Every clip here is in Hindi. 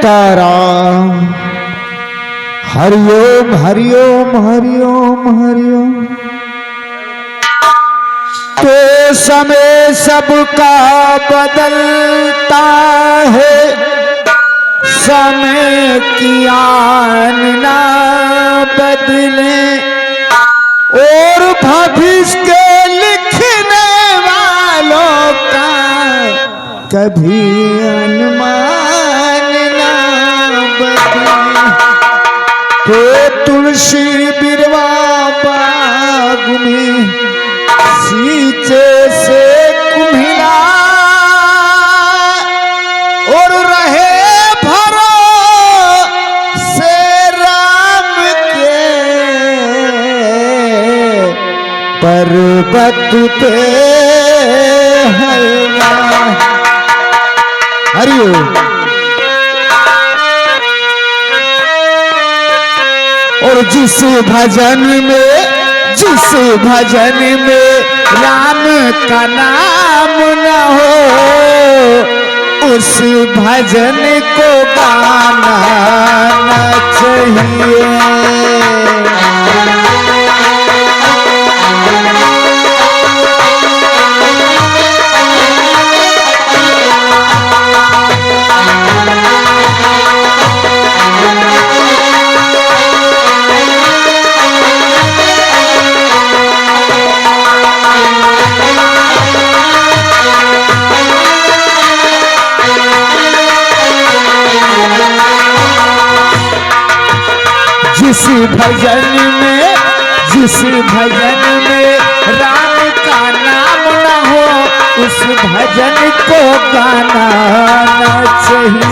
सीताराम। हरिओम हरिओम हरिओम हरिओम। तो समय सबका बदलता है, समय की आन ना बदले, और भविष्य के लिखने वालों का कभी अनुमान ना बदले। तो तुलसी बिरवा बाग में सींचे से कुम्हिला, और रहे भरोसे राम के पर्वत पे हलवा। हरिओम। और जिस भजन में राम का नाम न हो, उस भजन को गाना न चाहिए। जिस भजन में राम का नाम न हो, उस भजन को गाना न चाहिए।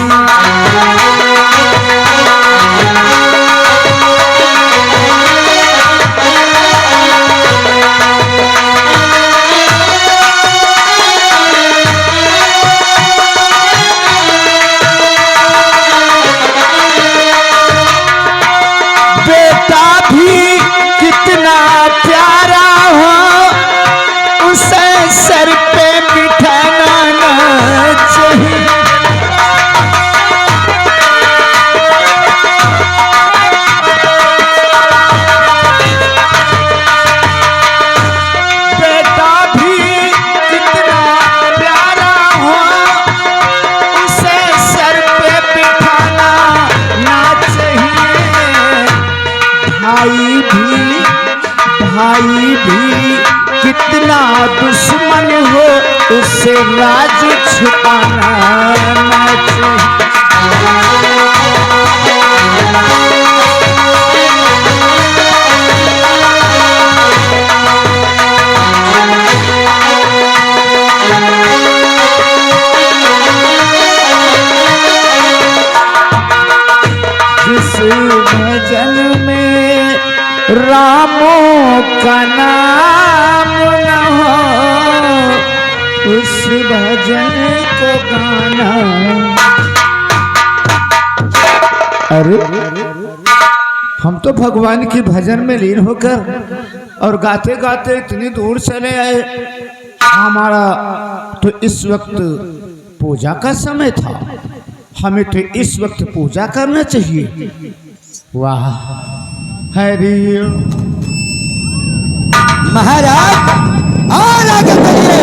सर पे बिठाना न चाहिए। बेटा भी कितना प्यारा हो, उसे सर पे बिठाना न चाहिए। भाई भी कितना दुश्मन हो, उससे राज छुपाना न चाहिए। जिस भजन में रामों का नाम न हो, उस भजन को गाना। अरे हम तो भगवान की भजन में लीन होकर और गाते गाते इतनी दूर चले आए। हमारा तो इस वक्त पूजा का समय था, हमें तो इस वक्त पूजा करना चाहिए। वाह हरि महाराज और आगे बढ़िए।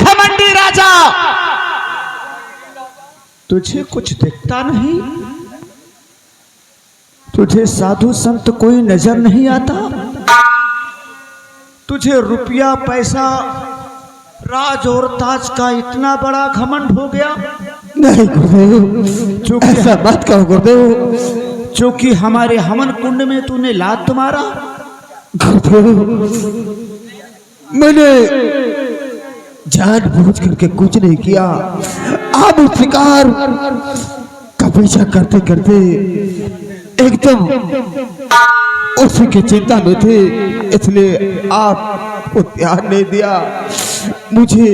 घमंडी राजा, तुझे कुछ दिखता नहीं? तुझे साधु संत कोई नजर नहीं आता? तुझे रुपया पैसा राज और ताज का इतना बड़ा घमंड हो गया? नहीं गुरुदेव, चूंकि ऐसा मत कहो गुरुदेव। चूंकि हमारे हवन कुंड में तूने लात मारा। गुरुदेव मैंने जानबूझ करके कुछ नहीं किया। आप उस शिकार का पीछा करते करते एकदम उसी की चिंता में थे, इसलिए आप को ध्यान नहीं दिया। मुझे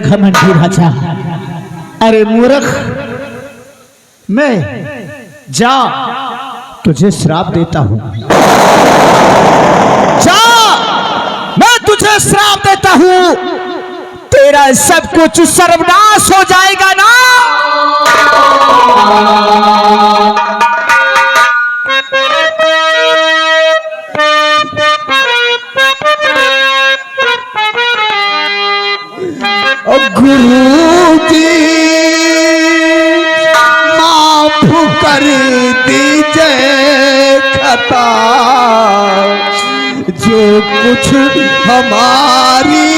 घमंडी राजा, अरे मूर्ख, मैं जा तुझे श्राप देता हूं। जा, मैं तुझे श्राप देता हूं, तेरा सब कुछ सर्वनाश हो जाएगा ना। गुरु जी माफ कर दीजिए खता, जो कुछ हमारी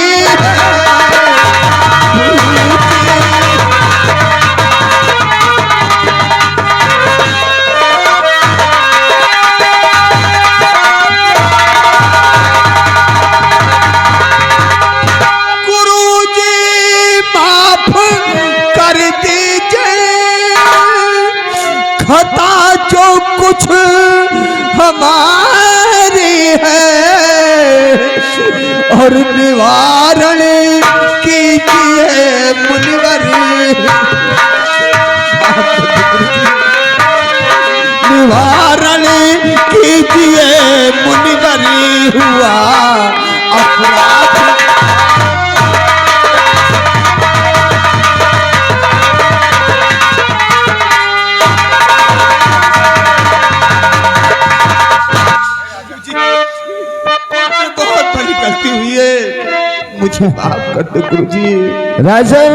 खता जो कुछ हमारी है, और निवारण कीजिए मुनिवर, निवारण कीजिए मुनिवर, हुआ अपराध। मुझे माफ कर दो गुरुजी। राजन,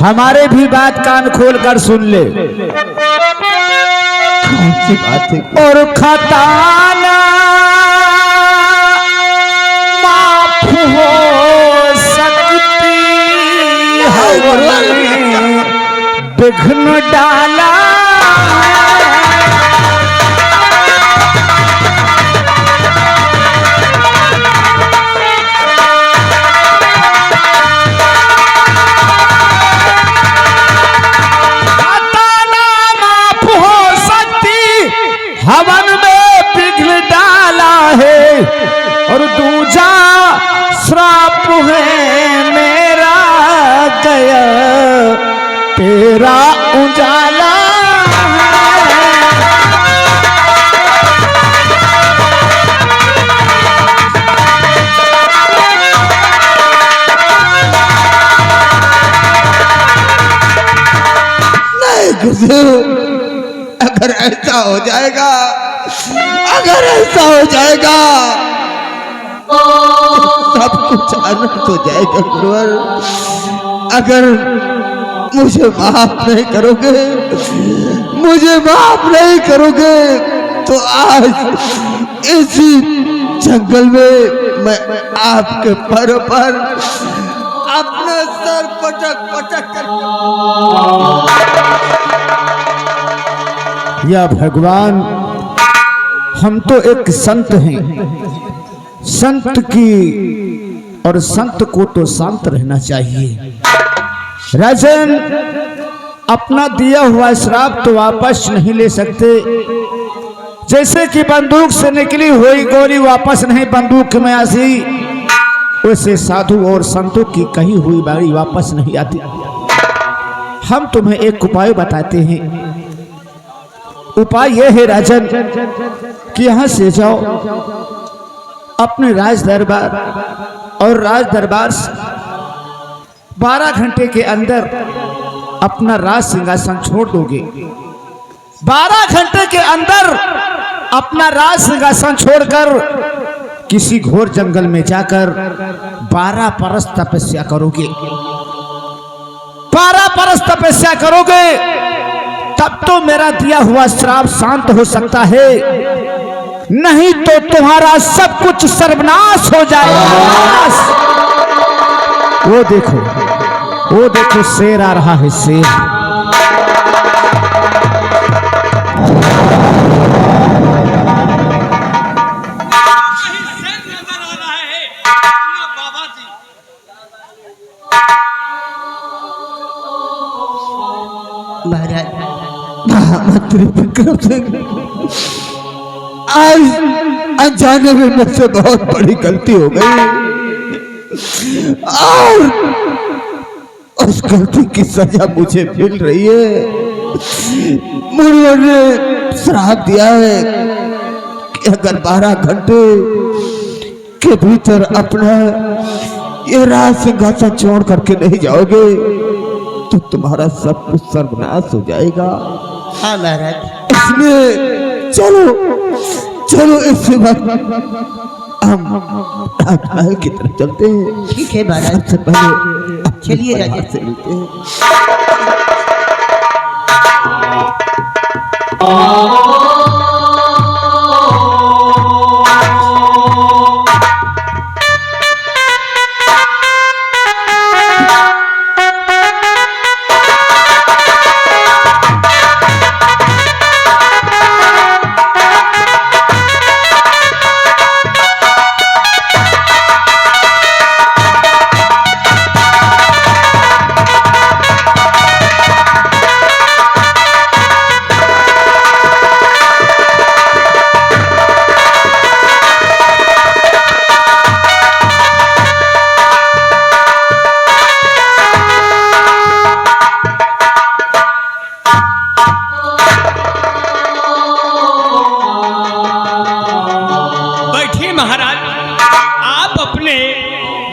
हमारे भी बात कान खोल कर सुन ले। कौन सी बात है? और खताना माफ हो सकती है, विघ्न डाला हवन में पिघल डाला है, और दूजा श्राप है मेरा गया, तेरा उजाला नहीं गुरु, अगर ऐसा हो जाएगा, अगर ऐसा हो जाएगा सब कुछ अनंत हो जाएगा गुरुवर। अगर मुझे माफ नहीं करोगे, मुझे माफ नहीं करोगे, तो आज इसी जंगल में मैं आपके पैरों पर अपना सर पटक पटक कर। या भगवान, हम तो एक संत हैं, संत की और संत को तो शांत रहना चाहिए। राजन, अपना दिया हुआ श्राप तो वापस नहीं ले सकते, जैसे कि बंदूक से निकली हुई गोली वापस नहीं बंदूक में आती, वैसे साधु और संतों की कही हुई बारी वापस नहीं आती। हम तुम्हें एक उपाय बताते हैं। उपाय यह है राजन कि यहां से जाओ, अपने राज दरबार और राज दरबार से 12 घंटे के अंदर अपना राज सिंहासन छोड़ दोगे। 12 घंटे के अंदर अपना राज सिंहासन छोड़कर किसी घोर जंगल में जाकर 12 बरस तपस्या करोगे। 12 बरस तपस्या करोगे, तब तो मेरा दिया हुआ श्राप शांत हो सकता है, नहीं तो तुम्हारा सब कुछ सर्वनाश हो जाएगा। वो देखो शेर आ रहा है, शेर। महाराज, महामंत्री विक्रम सिंह, आज अनजाने में मुझसे बहुत बड़ी गलती हो गई और उस गलती की सजा मुझे मिल रही है। मुनियों ने श्राप दिया है कि अगर 12 घंटे के भीतर अपना ये राज सिंहासन छोड़ करके नहीं जाओगे तो तुम्हारा सब कुछ सर्वनाश हो जाएगा। हाँ महाराज। इसलिए चलो चलो इस वक्त हम राजमहल की तरफ चलते हैं। ठीक है महाराज, सबसे पहले चलिए राजा से मिलते हैं।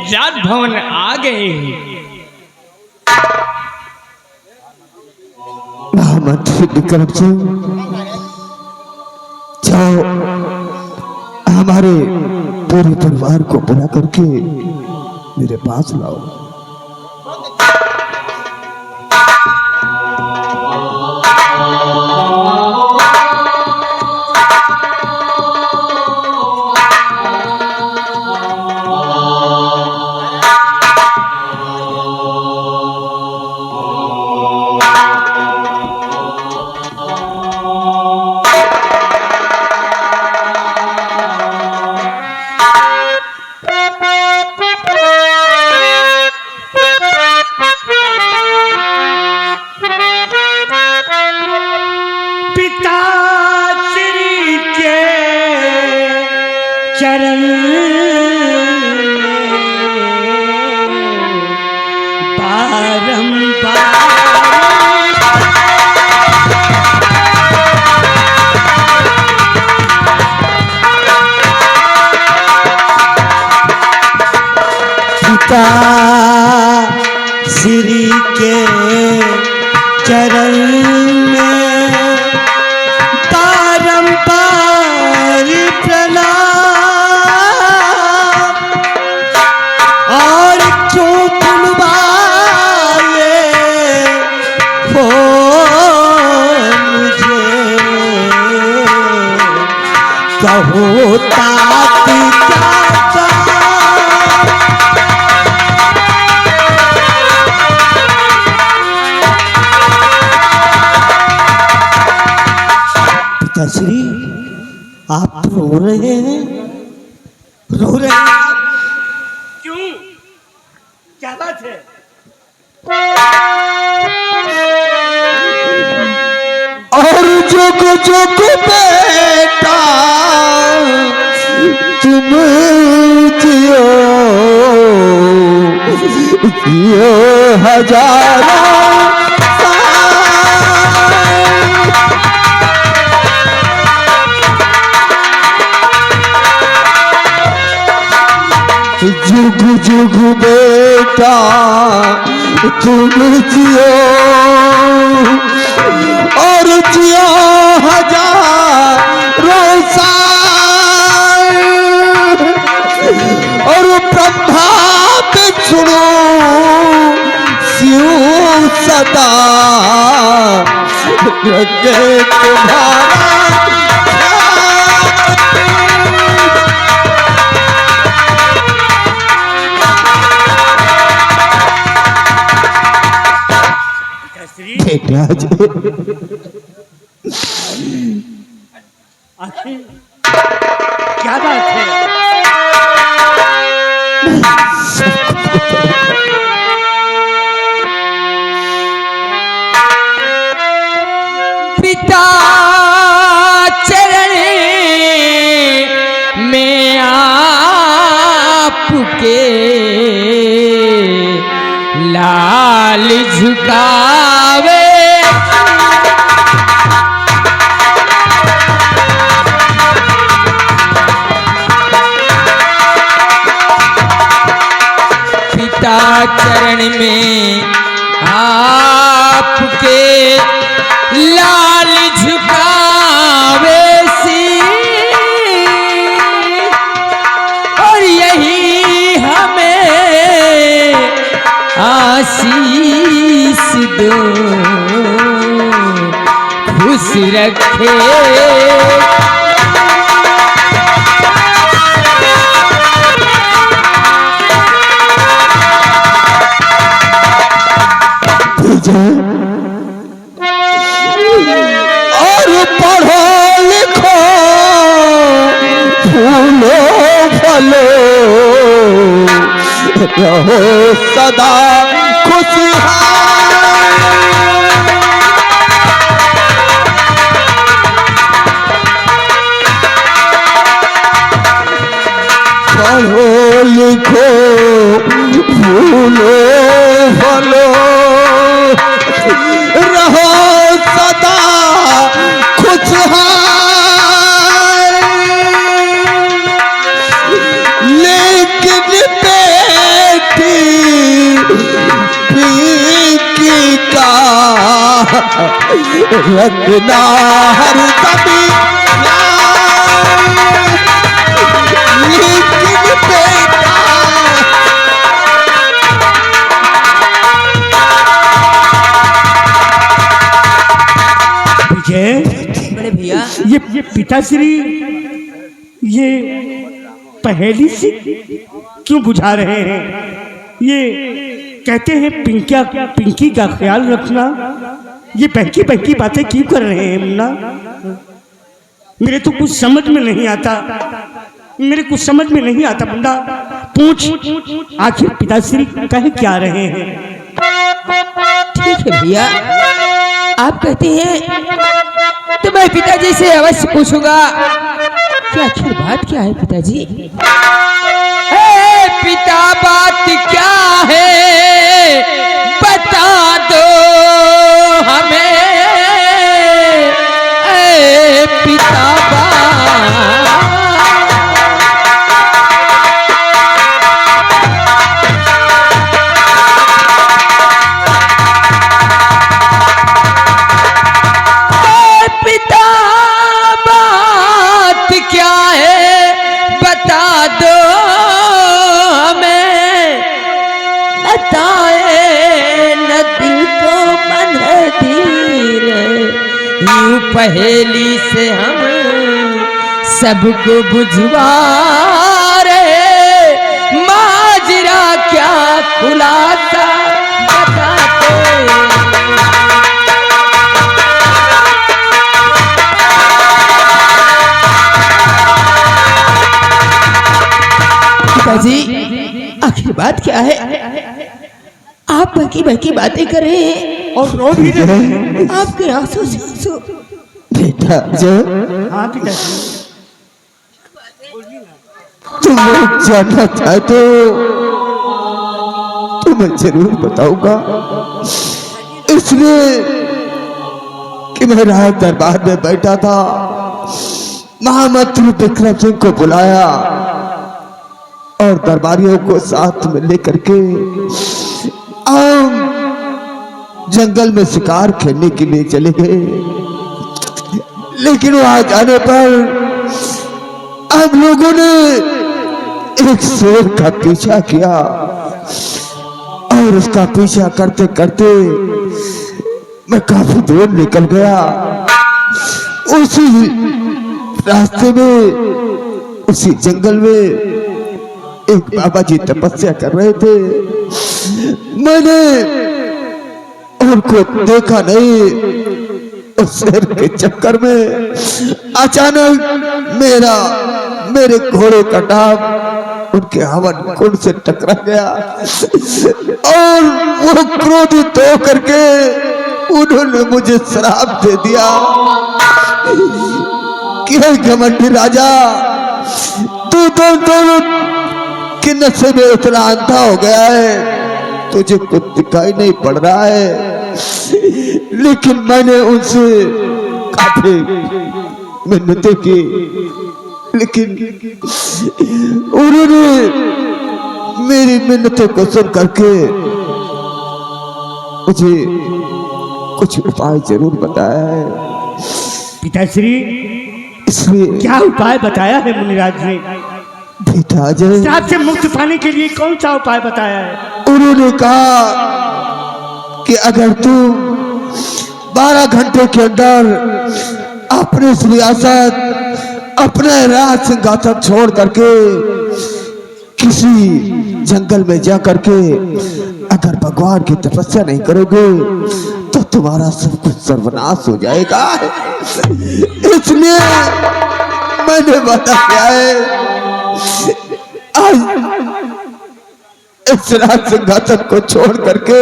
राजभवन आ गए हैं। महामंत्री विक्रम सिंह, जाओ हमारे पूरे परिवार को बुला करके मेरे पास लाओ। श्री के चरण में बारंबार प्रणाम। और क्यों बुलवाए हो मुझे, कहो तात चाचा। पिताश्री, आप रो रहे हैं? रो रहे हैं? क्यों, क्या बात है? और जुग जुग बेटा तुम जियो, जियो हजारों जुग जुग बेटा तुम जियो और जियो हजारों साल। और ब्रह्मा पे सुनो शिव सदा रखे तुम्हारा। आखिर क्या बात है? पिता चरण लाल झुकावे पिता चरण में आपके लाल झुकावे सी और यही हमें आशीष दो खुश रखे और पढ़ो लिखो फूलो फलो रहो सदा खुशहाल। पढ़ो लिखो फूलो फलो रहो सदा खुशहाल। लेकिन बेटी पीकी का रखना हर दबी लेकिन बेटा बड़े भैया ये पिताश्री ये पहेली से क्यों बुझा रहे हैं? ये कहते हैं पिंकी का ख्याल रखना। ये बहकी बहकी बातें क्यों कर रहे हैं मुन्ना? मेरे तो कुछ समझ में नहीं आता, मेरे कुछ समझ में नहीं आता मुन्ना। पूछ आखिर पिताश्री कहे क्या रहे हैं? ठीक है भैया, आप कहते हैं तो मैं पिताजी से अवश्य पूछूंगा कि आखिर बात क्या है पिताजी। पिता बात क्या है बता दो हमें। पिता बात क्या है बता दो हमें। बताए न दिल को मन धीर यूं पहेली से हम सबको बुझवा रहे। माजरा क्या खुलासा बताते। पिताजी आखिर बात क्या है? आप बहकी बहकी बातें कर रहे हैं और रो भी रहे हैं। आपके आंसू से आंसू। बेटा जो हाँ पिताश्री तुम जानना चाहते हो तो मैं जरूर बताऊंगा। इसलिए कि मैं राज दरबार में बैठा था, महामंत्री विक्रम सिंह को बुलाया और दरबारियों को साथ में लेकर के जंगल में शिकार खेलने के लिए चले गए। लेकिन वहां जाने पर हम लोगों ने एक शेर का पीछा किया और उसका पीछा करते करते मैं काफी दूर निकल गया। उसी रास्ते में उसी जंगल में एक बाबा जी तपस्या कर रहे थे। मैंने उनको देखा नहीं। उस शेर के चक्कर में अचानक मेरे घोड़े का टाप उनके हवन कुंड से टकरा गया और वो क्रोधित होकर के उन्होंने मुझे श्राप दे दिया कि घमंडी राजा, तू तो दोनों के नशे में इतना अंधा हो गया है, तुझे कुछ दिखाई नहीं पड़ रहा है, लेकिन मैंने उनसे काफी मिन्नतें की, लेकिन उन्होंने मेरी मिन्नतों को सुन करके मुझे कुछ उपाय जरूर बताया है। पिताश्री, इसलिए क्या उपाय बताया है मुनिराज ने? बेटा अजय, श्राप से मुक्त पाने के लिए कौन सा उपाय बताया है? उन्होंने कहा कि अगर तुम 12 घंटे के अंदर अपनी रियासत, अपने राज सिंहासन छोड़ करके किसी जंगल में जा करके अगर भगवान की तपस्या नहीं करोगे तो तुम्हारा सब कुछ सर्वनाश हो जाएगा। इसलिए मैंने बताया है आज इस राज सिंहासन को छोड़ करके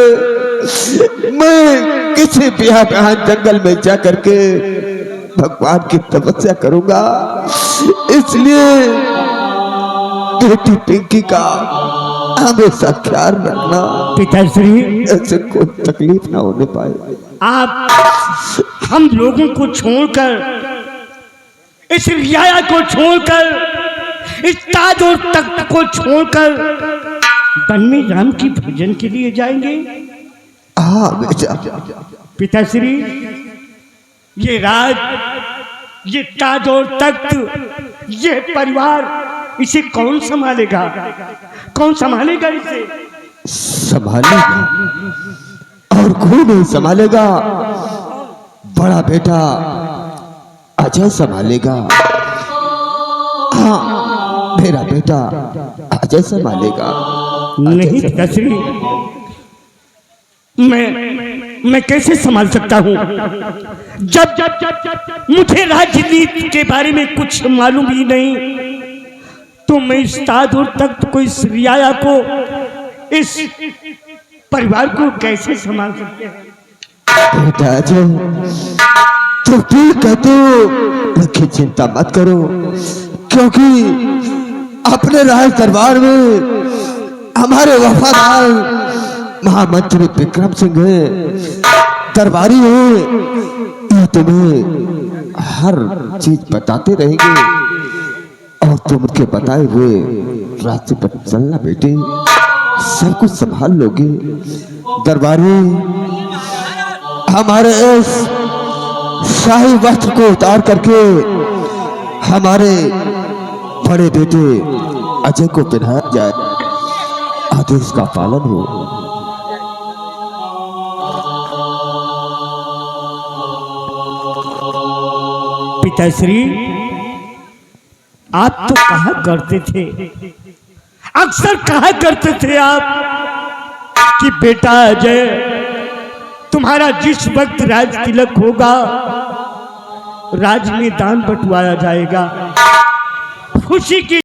मैं किसी बेहान जंगल में जा करके भगवान की तपस्या करूंगा। इसलिए बेटी पिंकी का हमेशा ख्याल रखना, पिताश्री ऐसे कोई तकलीफ ना होने पाए। आप हम लोगों को छोड़कर, इस रियाया को छोड़कर, इस ताज और तख्त को छोड़कर वन में राम की भजन के लिए जाएंगे? हाँ बेटा। पिताश्री, ये राज, ये ताज और तख्त, ये परिवार, इसे कौन संभालेगा? कौन संभालेगा इसे? संभालेगा और कोई नहीं संभालेगा, बड़ा बेटा अजय संभालेगा। हाँ मेरा बेटा अजय संभालेगा। नहीं पिताश्री, मैं कैसे संभाल सकता हूँ जब मुझे राजनीति के बारे में कुछ मालूम ही नहीं, तो मैं इस ताज और तख्त को, इस रियाया को, इस परिवार को कैसे संभाल सकते हैं? बेटा अजय, तो फिर कहते हो, लेकिन चिंता मत करो, क्योंकि अपने राज दरबार में हमारे वफादार महामंत्री विक्रम सिंह है, दरबारी है, ये तुम्हें हर चीज बताते रहेंगे और तुम उनके बताए हुए रास्ते पर चलना बेटे, सब कुछ संभाल लोगे। दरबारी हमारे इस शाही वस्त्र को उतार करके हमारे बड़े बेटे अजय को पहनाया जाए, आदेश का पालन हो। पिताश्री, आप तो कहा करते थे, अक्सर कहा करते थे आप कि बेटा अजय, तुम्हारा जिस वक्त राज तिलक होगा, राज में दान बंटवाया जाएगा, खुशी की